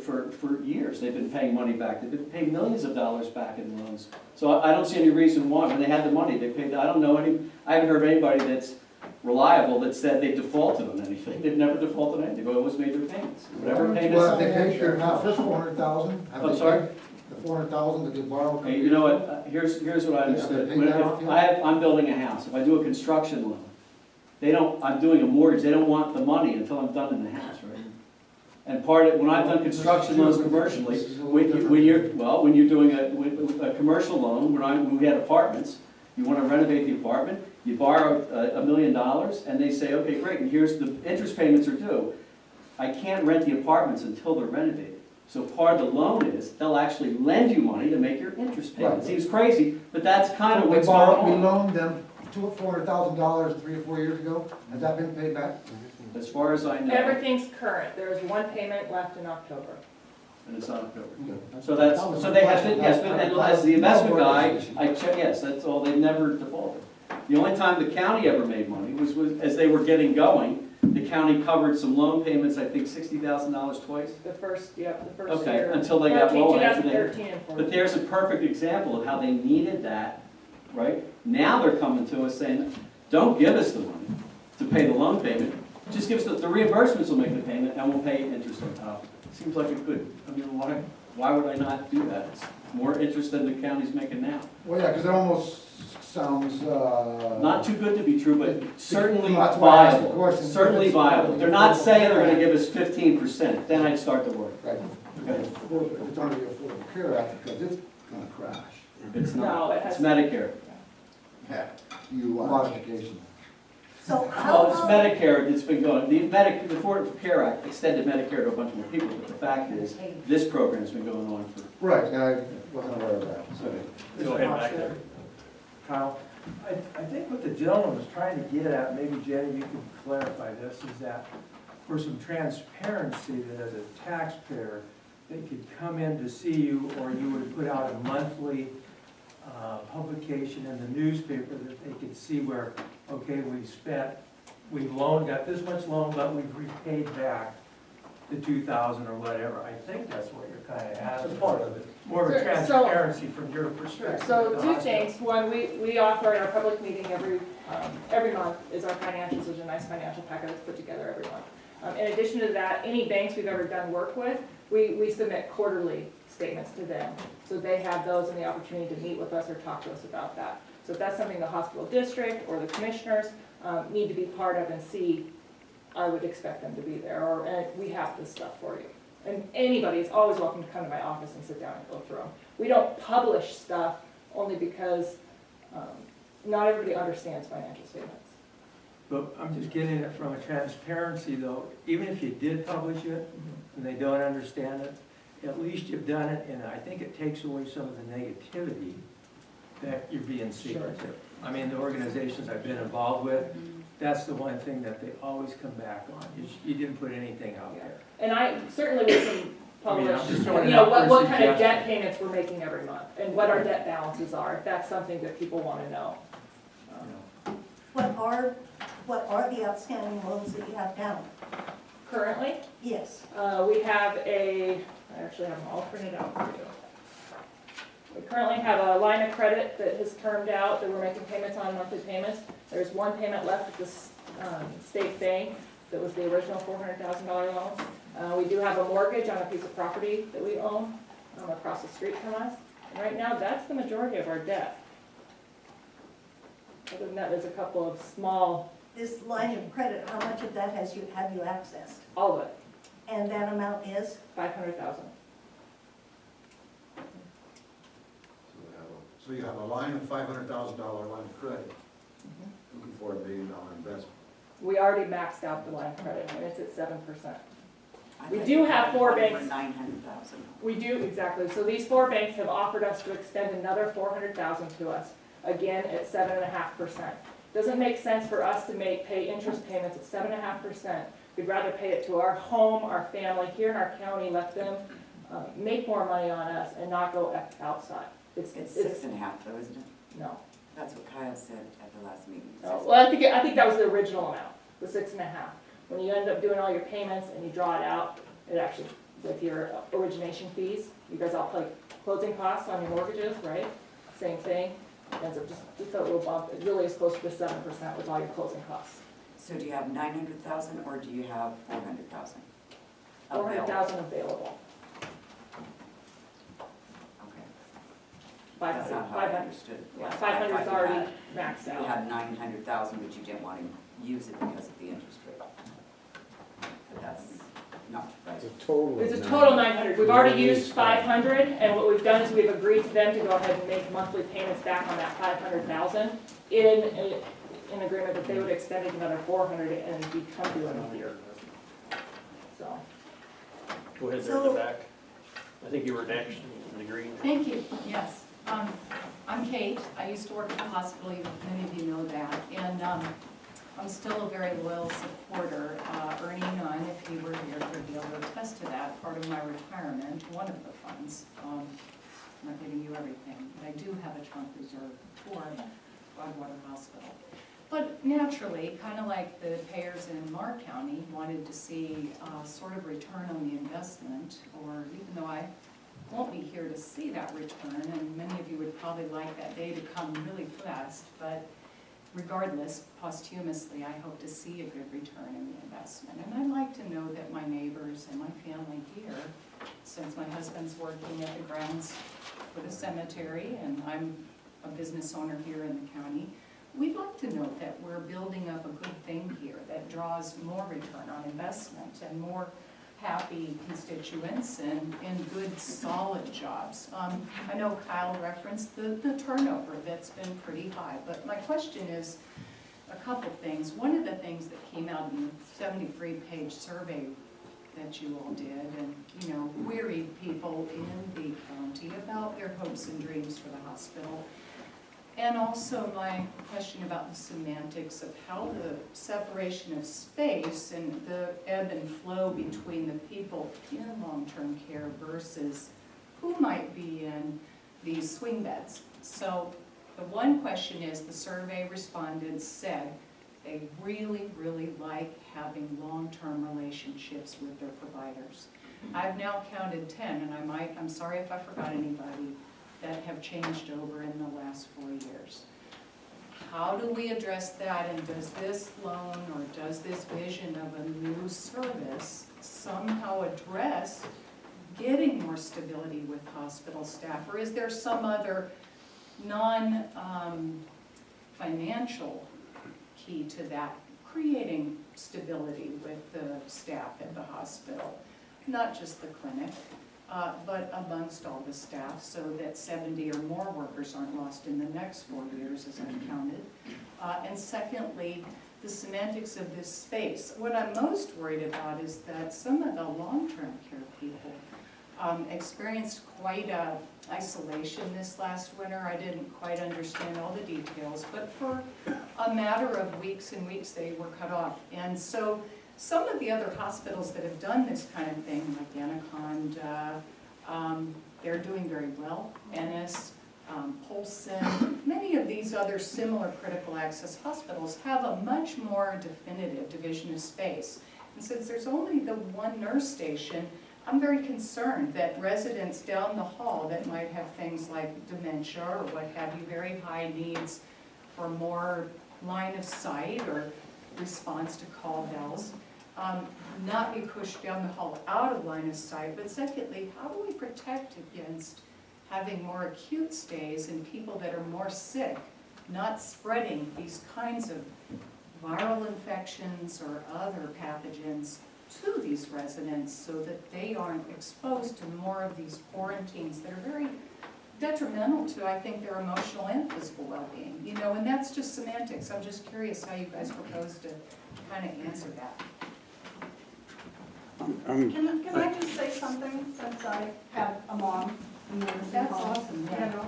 for years. They've been paying money back. They've been paying millions of dollars back in loans. So I don't see any reason why, when they had the money, they paid. I haven't heard of anybody that's reliable that said they defaulted on anything. They've never defaulted on anything. They've always made their payments. Whatever payments. Well, have they paid their half, first $400,000? I'm sorry? The $400,000 that they borrowed? Hey, you know what, here's what I understood. Have they paid that off yet? I'm building a house, if I do a construction loan, I'm doing a mortgage, they don't want the money until I'm done in the house, right? And when I've done construction loans commercially, when you're doing a commercial loan, when we had apartments, you wanna renovate the apartment, you borrow $1 million, and they say, okay, great, and here's the interest payments are due. I can't rent the apartments until they're renovated. So part of the loan is, they'll actually lend you money to make your interest payment. Right. Seems crazy, but that's kind of We what's going borrowed, we on. loaned them $400,000 3 or 4 years ago. Has that been paid back? As far as I know, Everything's current, there's one payment left in October. and it's not October. Okay. So they have been, yes, but and as the investment guy, I check, yes, that's all, they've never defaulted. The only time the county ever made money was as they were getting going, the county covered some loan payments, I think $60,000 twice. The first year. Okay, until they got rolling. After they- 2013 and 14. But there's a perfect example of how they needed that, right? Now they're coming to us saying, don't give us the money to pay the loan payment, just give us the reimbursements will make the payment and we'll pay interest on top. Seems like a good, I mean, why would I not do that? It's more interest than the county's making now. Well, yeah, because it almost sounds, Not too good to be true, but certainly That's why I asked the viable, question. certainly viable. They're not saying they're gonna give us 15%, then I'd start to worry. Right. Okay. It's under the Affordable Care Act because it's gonna crash. It's No, not, it has. it's Medicare. Yeah. Modification. So how Well, it's long, Medicare that's been going, the Affordable Care Act extended Medicare to a bunch more people, but the fact is, this program's been going on for, Right, and I wasn't aware of that. okay. Go ahead back there. Kyle, I think what the gentleman was trying to get at, maybe Jenny, you could clarify this, is that for some transparency, that as a taxpayer, they could come in to see you, or you would put out a monthly publication in the newspaper that they could see where, okay, we've got this much loan, but we've repaid back the 2,000 or whatever. I think that's what you're kind of asking. That's part of it. More of a Sure, so- transparency from your perspective. So two things, one, we offer in our public meeting every month is our financials, there's a nice financial packet that's put together every month. In addition to that, any banks we've ever done work with, we submit quarterly statements to them. So they have those and the opportunity to meet with us or talk to us about that. So if that's something the hospital district or the commissioners need to be part of and see, I would expect them to be there, or we have this stuff for you. And anybody is always welcome to come to my office and sit down and go through them. We don't publish stuff only because not everybody understands financial statements. But I'm just getting it from a transparency though, even if you did publish it and they don't understand it, at least you've done it, and I think it takes away some of the negativity that you're being secretive. I mean, the organizations I've been involved with, that's the one thing that they always come back on, you didn't put anything out there. And I certainly we can publish, I'm just throwing it you know, out for a what kind of suggestion. debt payments we're making every month and what our debt balances are, if that's something that people want to know. what are the outstanding loans that you have down? Currently, Yes. we have I actually have them all printed out for you. We currently have a line of credit that has termed out, that we're making payments on, monthly payments. There's one payment left at the state bank that was the original $400,000 loan. We do have a mortgage on a piece of property that we own across the street from us. And right now, that's the majority of our debt. Other than that, there's a couple of small, This line of credit, how much of that have you accessed? all of it, And that amount is? 500,000. So you have a line of $500,000 line of credit, looking for $1 million investment. We already maxed out the line of credit, and it's at 7%. We do have 4 banks. 900,000. We do, exactly. So these 4 banks have offered us to extend another 400,000 to us, again at 7.5%. Doesn't make sense for us to pay interest payments at 7.5%. We'd rather pay it to our home, our family, here in our county, let them make more money on us and not go outside. It's 6.5 though, isn't it? No. That's what Kyle said at the last meeting. No. Well, I think that was the original amount, the 6.5. When you end up doing all your payments and you draw it out, it actually, with your origination fees, you guys all pay closing costs on your mortgages, right? Same thing. Ends up just a little bump. It really is closer to 7% with all your closing costs. So do you have 900,000 or do you have 400,000? 400,000 available. Okay. 500. That's not how I understood it. Yeah, Last time. 500's already maxed You out. had 900,000, but you didn't want to use it because of the interest rate. But that's, No. It's a total. It's a of total 9. 900. We've We already only used used 500, and what we've done is we've agreed to them to go ahead and make monthly payments back on that 500,000 in agreement that they would extend it another 400 and become due in a year. So, Go ahead there in the back. I think you were next in the green. Thank you, yes. I'm Kate. I used to work at the hospital, many of you know that. And I'm still a very loyal supporter. Ernie Nunn, if he were here, would be able to attest to that. Part of my retirement, one of the funds, I'm not giving you everything, but I do have a trunk reserve for Broadwater Hospital. But naturally, kind of like the payers in Mark County wanted to see sort of return on the investment, or even though I won't be here to see that return, and many of you would probably like that day to come really fast, but regardless, posthumously, I hope to see a good return in the investment. And I'd like to know that my neighbors and my family here, since my husband's working at the grounds for the cemetery, and I'm a business owner here in the county, we'd like to know that we're building up a good thing here that draws more return on investment and more happy constituents and good, solid jobs. I know Kyle referenced the turnover that's been pretty high, but my question is a couple things. One of the things that came out in the 73-page survey that you all did, and queried people in the county about their hopes and dreams for the hospital. And also my question about the semantics of how the separation of space and the ebb and flow between the people in long-term care versus who might be in these swing beds. So the one question is, the survey respondents said they really, really like having long-term relationships with their providers. I've now counted 10, and I'm sorry if I forgot anybody, that have changed over in the last 4 years. How do we address that, and does this loan or does this vision of a new service somehow address getting more stability with hospital staff, or is there some other non-financial key to that, creating stability with the staff at the hospital, not just the clinic, but amongst all the staff, so that 70 or more workers aren't lost in the next 4 years, as I've counted. And secondly, the semantics of this space. What I'm most worried about is that some of the long-term care people experienced quite a isolation this last winter. I didn't quite understand all the details, but for a matter of weeks and weeks, they were cut off. And so some of the other hospitals that have done this kind of thing, like Anaconda, they're doing very well. Ennis, Polson, many of these other similar critical access hospitals have a much more definitive division of space. And since there's only the one nurse station, I'm very concerned that residents down the hall that might have things like dementia or what have you, very high needs for more line of sight or response to call bells, not be pushed down the hall out of line of sight, but secondly, how do we protect against having more acute stays and people that are more sick, not spreading these kinds of viral infections or other pathogens to these residents so that they aren't exposed to more of these quarantines that are very detrimental to, I think, their emotional and physical well-being, and that's just semantics. I'm just curious how you guys propose to kind of answer that. Can I just say something, since I have a mom in nursing home? That's awesome, yeah.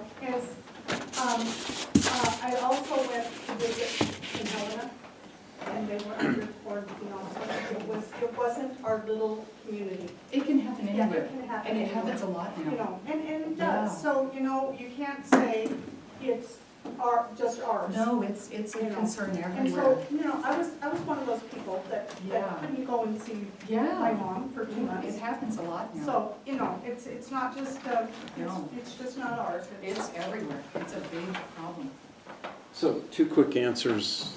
I also went to visit in Helena, and they were underreported, it wasn't our little community. It can happen Yeah, anywhere, it can happen and it anywhere. happens a lot now. And it Yeah. does, so, you can't say it's just ours. No, it's a concern And everywhere. so, I was one of those people that couldn't go and see my Yeah, mom for 2 months. it happens a lot now. So, it's not just, No. it's just not ours. It's everywhere. It's a big problem. So 2 quick answers.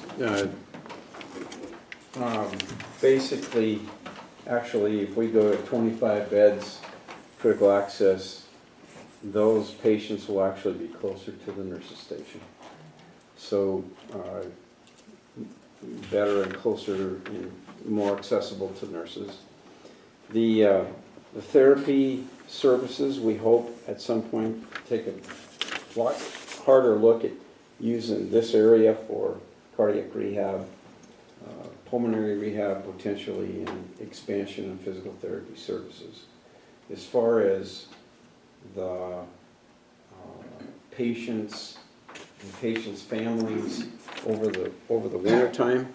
Basically, actually, if we go to 25 beds, critical access, those patients will actually be closer to the nurse's station. So better and closer and more accessible to nurses. The therapy services, we hope at some point take a lot harder look at using this area for cardiac rehab, pulmonary rehab potentially, and expansion of physical therapy services. As far as the patients and patients' families over the winter time,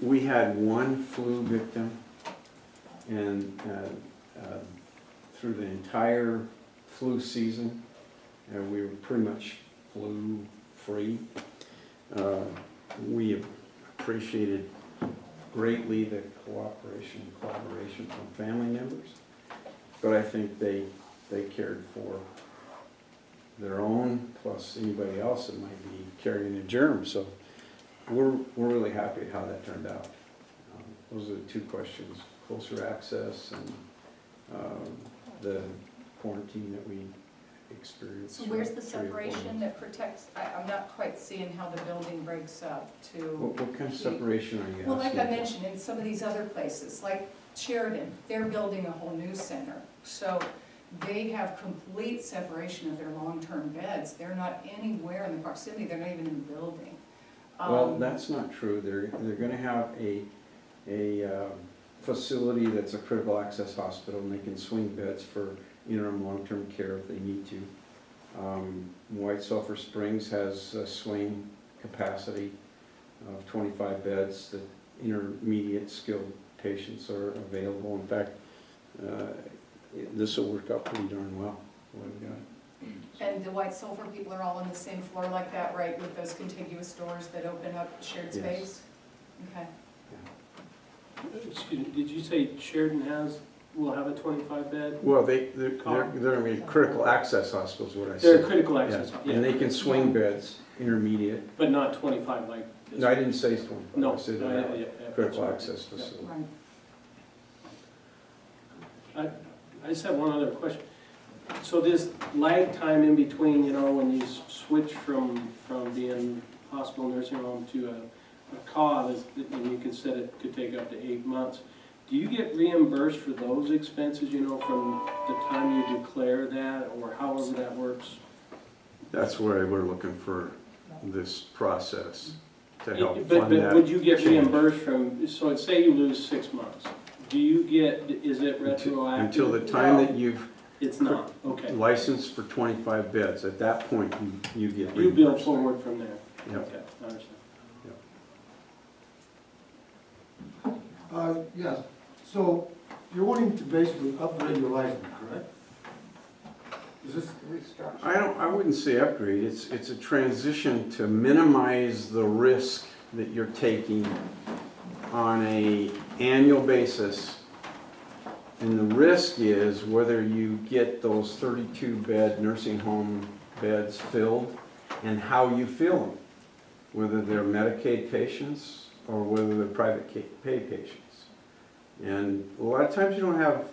we had one flu victim, and through the entire flu season, we were pretty much flu-free. We appreciated greatly the cooperation and collaboration from family members, but I think they cared for their own, plus anybody else that might be carrying a germ. So we're really happy how that turned out. Those are the two questions: closer access and the quarantine that we experienced. So where's the 3 or 4 separation months. that protects, I'm not quite seeing how the building breaks up to. What kind of separation are you asking? Well, like I mentioned, in some of these other places, like Sheridan, they're building a whole new center. So they have complete separation of their long-term beds. They're not anywhere in the proximity, they're not even in the building. Well, that's not true. They're gonna have a facility that's a critical access hospital, and they can swing beds for interim long-term care if they need to. White Sulphur Springs has a swing capacity of 25 beds. The intermediate skilled patients are available. In fact, this will work out pretty darn well. What we've got. And the White Sulphur people are all on the same floor like that, right, with those contiguous doors that open up shared Yes. space? Okay. Excuse me, did you say Sheridan will have a 25 bed? Well, they're gonna be critical access hospitals, what I They're said. critical access, Yeah. And they can swing beds, intermediate. But not 25 like this? No, I didn't say 25. No. I said critical access facility. I just have one other question. So this lag time in between, you know, when you switch from being hospital nursing home to a COD, and you could set it, could take up to 8 months. Do you get reimbursed for those expenses, you know, from the time you declare that, or however that works? That's why we're looking for this process to help fund that. But would you get change. reimbursed from, so say you lose 6 months, do you get, is it retroactive? Until the time that you've It's not, okay. licensed for 25 beds, at that point, you get You bill reimbursed. forward from there? Yep. Okay, I understand. Yes, so you're wanting to basically upgrade your license, correct? Is this? I wouldn't say upgrade, it's a transition to minimize the risk that you're taking on a annual basis. And the risk is whether you get those 32-bed nursing home beds filled and how you fill them. Whether they're Medicaid patients or whether they're private pay patients. And a lot of times you don't have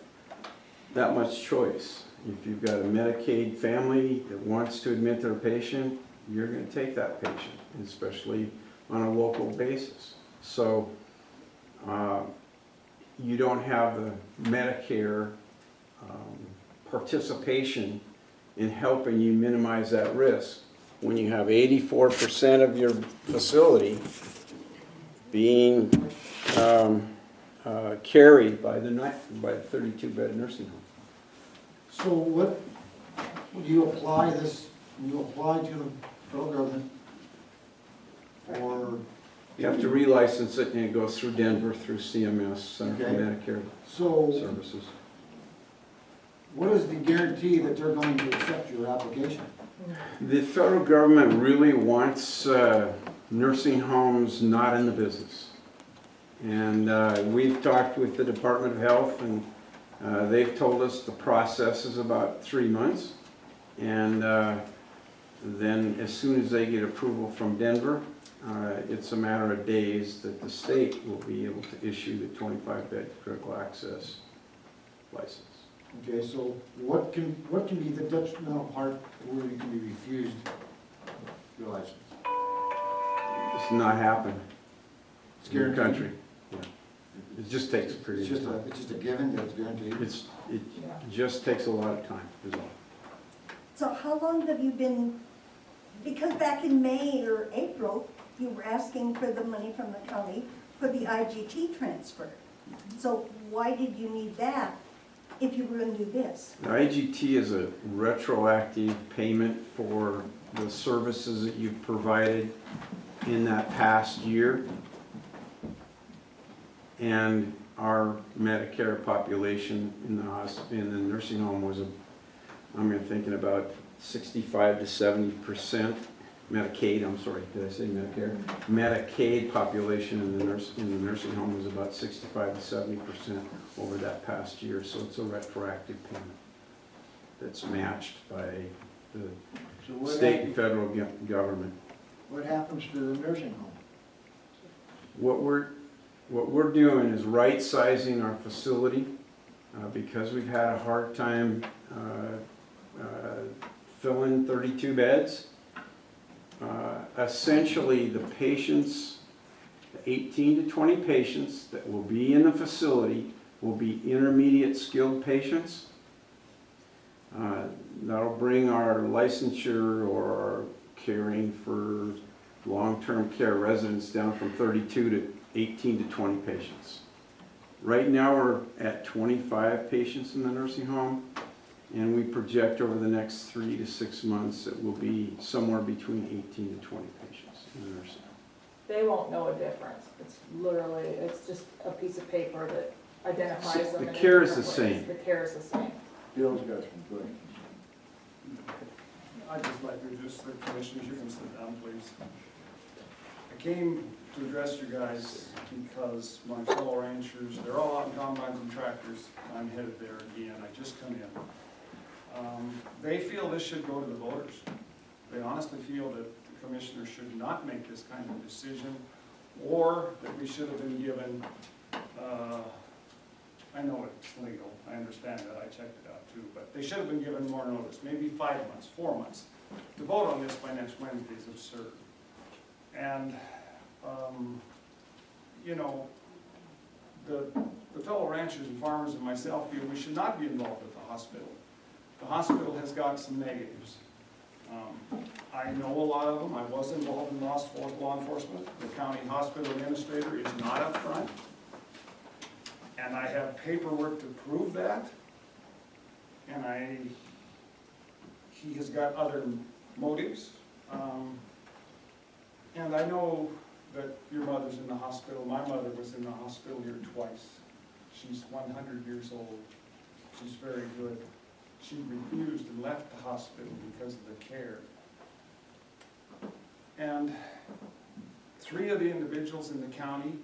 that much choice. If you've got a Medicaid family that wants to admit their patient, you're going to take that patient, especially on a local basis. So you don't have the Medicare participation in helping you minimize that risk when you have 84% of your facility being carried by the 32-bed nursing home. So what, would you apply this, when you apply to the federal government for? You have to relicense it, and it goes through Denver, through CMS, Center for Okay. Medicare So Services. what is the guarantee that they're going to accept your application? The federal government really wants nursing homes not in the business. And we've talked with the Department of Health, and they've told us the process is about 3 months. And then as soon as they get approval from Denver, it's a matter of days that the state will be able to issue the 25-bed critical access license. Okay, so what can be the detrimental part where you can be refused your license? It's not happened It's in the guaranteed. country. Yeah. It just takes a period of time. It's just a given, that it's guaranteed. It just takes a lot of time, is all. So how long have you been, because back in May or April, you were asking for the money from the county for the IGT transfer. So why did you need that if you were gonna do this? The IGT is a retroactive payment for the services that you've provided in that past year. And our Medicare population in the nursing home was, I'm thinking about 65 to 70%. Medicaid, I'm sorry, did I say Medicare? Medicaid population in the nursing home was about 65 to 70% over that past year, so it's a retroactive payment that's matched by the state and federal government. What happens to the nursing home? What we're doing is right-sizing our facility because we've had a hard time filling 32 beds. Essentially, the patients, the 18 to 20 patients that will be in the facility will be intermediate skilled patients. That'll bring our licensure or our caring for long-term care residents down from 32 to 18 to 20 patients. Right now, we're at 25 patients in the nursing home. And we project over the next 3 to 6 months it will be somewhere between 18 to 20 patients in the nursing home. They won't know a difference. It's literally, it's just a piece of paper that identifies them. The in care is the different ways. same. The care is the same. Bill's got some questions. I'd just like to address the commissioners, you can sit down, please. I came to address you guys because my fellow ranchers, they're all out in combines and tractors. I'm headed there again, I just come in. They feel this should go to the voters. They honestly feel that the commissioners should not make this kind of decision, or that we should have been given, I know it's legal, I understand that, I checked it out too, but they should have been given more notice, maybe 5 months, 4 months. To vote on this by next Wednesday is absurd. And, you know, the fellow ranchers and farmers and myself feel we should not be involved with the hospital. The hospital has got some negatives. I know a lot of them. I was involved in law enforcement. The county hospital administrator is not up front. And I have paperwork to prove that. And he has got other motives. And I know that your mother's in the hospital. My mother was in the hospital here twice. She's 100 years old. She's very good. She refused and left the hospital because of the care. And 3 of the individuals in the county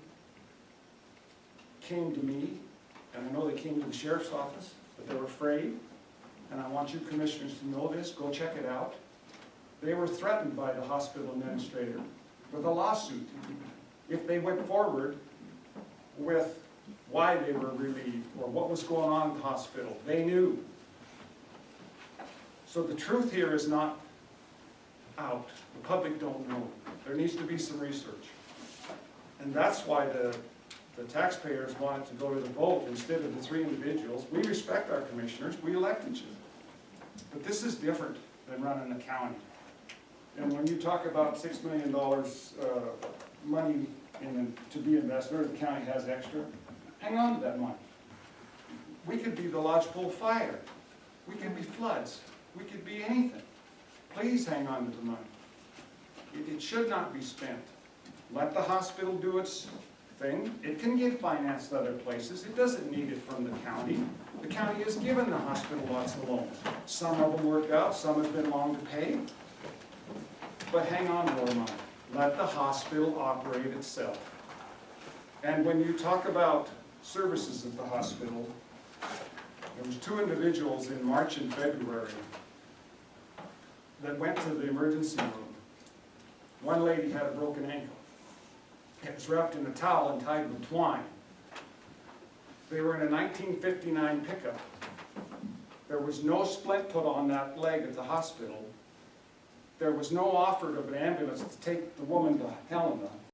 came to me, and I know they came to the sheriff's office, but they were afraid. And I want you commissioners to know this, go check it out. They were threatened by the hospital administrator with a lawsuit if they went forward with why they were relieved or what was going on in the hospital. They knew. So the truth here is not out. The public don't know. There needs to be some research. And that's why the taxpayers wanted to go to the vote instead of the 3 individuals. We respect our commissioners. We elected you. But this is different than running a county. And when you talk about $6 million money to be invested, or the county has extra, hang on to that money. We could be the lodgepole fire. We could be floods. We could be anything. Please hang on to the money. It should not be spent. Let the hospital do its thing. It can get financed other places. It doesn't need it from the county. The county has given the hospital lots of loans. Some of them worked out, some have been long to pay. But hang on to our money. Let the hospital operate itself. And when you talk about services at the hospital, there was 2 individuals in March and February that went to the emergency room. One lady had a broken ankle. It was wrapped in a towel and tied with twine. They were in a 1959 pickup. There was no splint put on that leg at the hospital. There was no offer of an ambulance to take the woman to Helena.